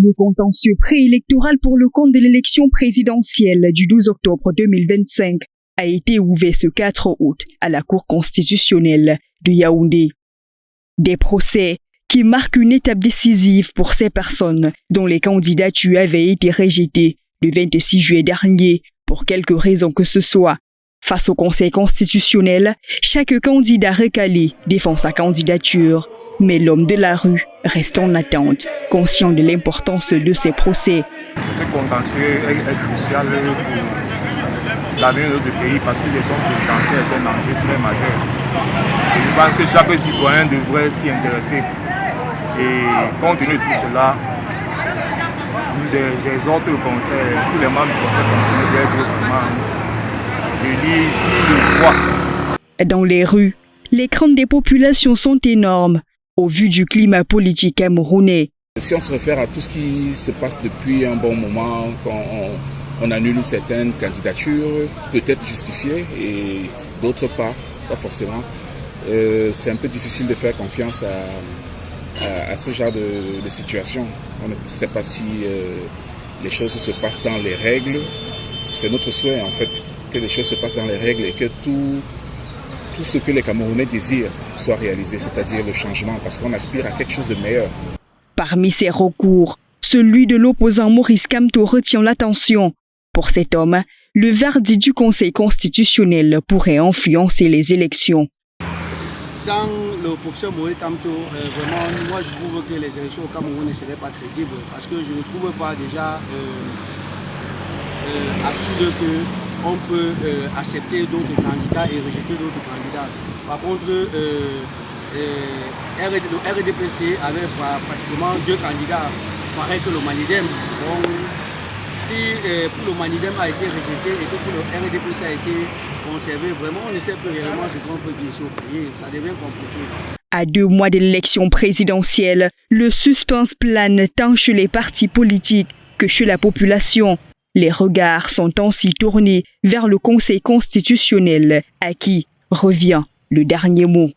Le contentieux préélectoral pour le compte de l'élection présidentielle du 12 octobre 2025 a été ouvert ce 4 août à la Cour constitutionnelle de Yaoundé. Des procès qui marquent une étape décisive pour ces personnes dont les candidatures avaient été rejetées le 26 juillet dernier pour quelque raison que ce soit. Face au Conseil constitutionnel, chaque candidat recalé défend sa candidature, mais l'homme de la rue reste en attente, conscient de l'importance de ces procès. Ce contentieux est crucial pour l'avenir de notre pays parce que les hommes potentiels est un enjeu très majeur. Et je pense que chaque citoyen devrait s'y intéresser. Et compte tenu de tout cela, j'exhorte le Conseil, tous les membres du Conseil constitutionnel d'être vraiment de dire le droit. Dans les rues, les craintes des populations sont énormes au vu du climat politique camerounais. Si on se réfère à tout ce qui se passe depuis un bon moment, quand on annule certaines candidatures, peut-être justifiées, et d'autres pas forcément, c'est un peu difficile de faire confiance à ce genre de situation. On ne sait pas si les choses se passent dans les règles. C'est notre souhait en fait, que les choses se passent dans les règles et que tout ce que les Camerounais désirent soit réalisé, c'est-à-dire le changement, parce qu'on aspire à quelque chose de meilleur. Parmi ces recours, celui de l'opposant Maurice Kamto retient l'attention. Pour cet homme, le verdict du Conseil constitutionnel pourrait influencer les élections. Sans le professeur Maurice Kamto, vraiment, moi je trouve que les élections au Cameroun ne seraient pas crédibles, parce que je ne trouve pas déjà absurde qu'on peut accepter d'autres candidats et rejeter d'autres candidats. Par contre, le RDPC avait pratiquement 2 candidats, pareil que le Manidem. Donc, si pour le Manidem a été rejeté et que pour le RDPC a été conservé, vraiment on ne sait plus réellement ce qu'on peut dire sur le pays. Ça devient compliqué. À 2 mois de l'élection présidentielle, le suspense plane tant chez les partis politiques que chez la population. Les regards sont ainsi tournés vers le Conseil constitutionnel, à qui revient le dernier mot.